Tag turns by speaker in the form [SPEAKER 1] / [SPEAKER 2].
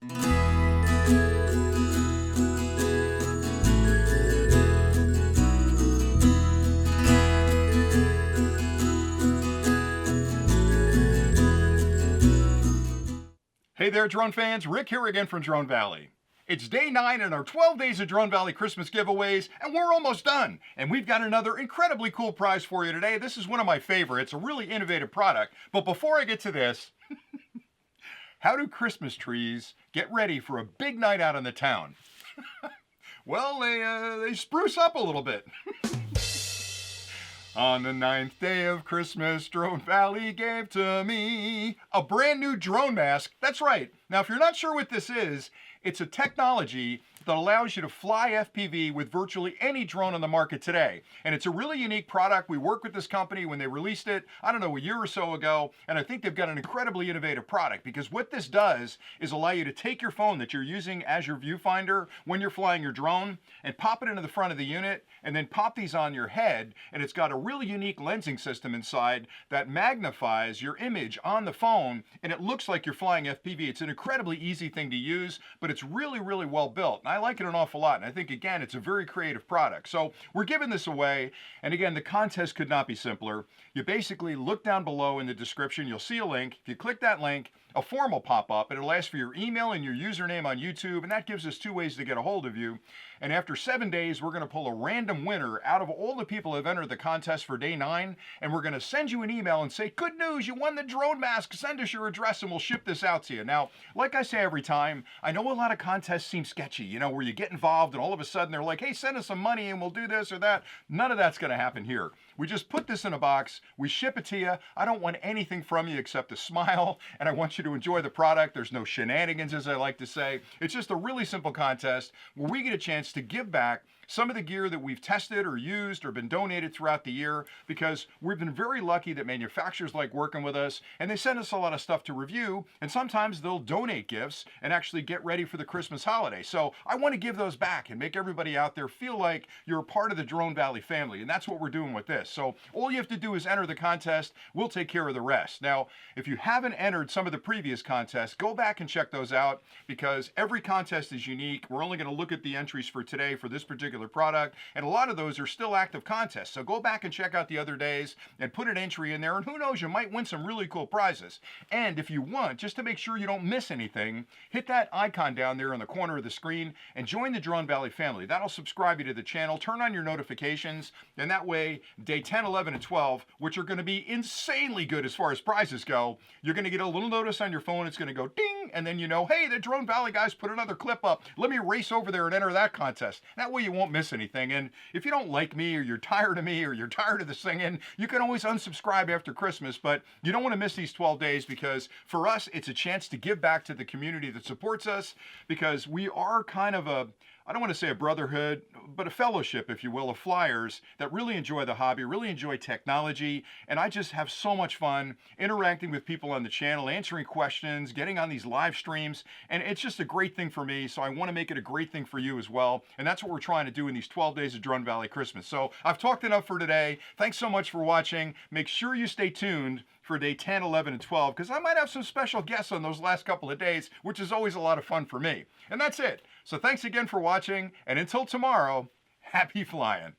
[SPEAKER 1] Hey there, drone fans. Rick here again from Drone Valley. It's day 9 in our 12 Days of Drone Valley Christmas giveaways, and we're almost done. And we've got another incredibly cool prize for you today. This is one of my favorites, a really innovative product. But before I get to this, how do Christmas trees get ready for a big night out in the town? Well, they spruce up a little bit. On the 9th day of Christmas, Drone Valley gave to me a brand new drone mask. That's right. Now, if you're not sure what this is, it's a technology that allows you to fly FPV with virtually any drone on the market today. And it's a really unique product. We worked with this company when they released it, I don't know, a year or so ago, and I think they've got an incredibly innovative product, because what this does is allow you to take your phone that you're using as your viewfinder when you're flying your drone and pop it into the front of the unit, and then pop these on your head, and it's got a really unique lensing system inside that magnifies your image on the phone, and it looks like you're flying FPV. It's an incredibly easy thing to use, but it's really, really well built. And I like it an awful lot, and I think, again, it's a very creative product. So we're giving this away, and again, the contest could not be simpler. You basically look down below in the description, you'll see a link. If you click that link, a form will pop up, and it'll ask for your email and your username on YouTube, and that gives us 2 ways to get a hold of you. And after 7 days, we're going to pull a random winner out of all the people who have entered the contest for day 9, and we're going to send you an email and say, good news, you won the drone mask, send us your address and we'll ship this out to you. Now, like I say every time, I know a lot of contests seem sketchy, you know, where you get involved and all of a sudden they're like, hey, send us some money and we'll do this or that. None of that's going to happen here. We just put this in a box, we ship it to you. I don't want anything from you except a smile, and I want you to enjoy the product. There's no shenanigans, as I like to say. It's just a really simple contest where we get a chance to give back some of the gear that we've tested or used or been donated throughout the year, because we've been very lucky that manufacturers like working with us, and they send us a lot of stuff to review, and sometimes they'll donate gifts and actually get ready for the Christmas holiday. So I want to give those back and make everybody out there feel like you're a part of the Drone Valley family, and that's what we're doing with this. So all you have to do is enter the contest. We'll take care of the rest. Now, if you haven't entered some of the previous contests, go back and check those out, because every contest is unique. We're only going to look at the entries for today for this particular product, and a lot of those are still active contests. So go back and check out the other days and put an entry in there, and who knows, you might win some really cool prizes. And if you want, just to make sure you don't miss anything, hit that icon down there in the corner of the screen and join the Drone Valley family. That'll subscribe you to the channel, turn on your notifications, and that way, day 10, 11, and 12, which are going to be insanely good as far as prizes go, you're going to get a little notice on your phone. It's going to go ding, and then you know, hey, the Drone Valley guys put another clip up. Let me race over there and enter that contest. That way you won't miss anything. And if you don't like me, or you're tired of me, or you're tired of the singing, you can always unsubscribe after Christmas, but you don't want to miss these 12 days, because for us, it's a chance to give back to the community that supports us, because we are kind of a, I don't want to say a brotherhood, but a fellowship, if you will, of flyers that really enjoy the hobby, really enjoy technology, and I just have so much fun interacting with people on the channel, answering questions, getting on these live streams, and it's just a great thing for me, so I want to make it a great thing for you as well, and that's what we're trying to do in these 12 days of Drone Valley Christmas. So I've talked enough for today. Thanks so much for watching. Make sure you stay tuned for day 10, 11, and 12, because I might have some special guests on those last couple of days, which is always a lot of fun for me. And that's it. So thanks again for watching, and until tomorrow, happy flying.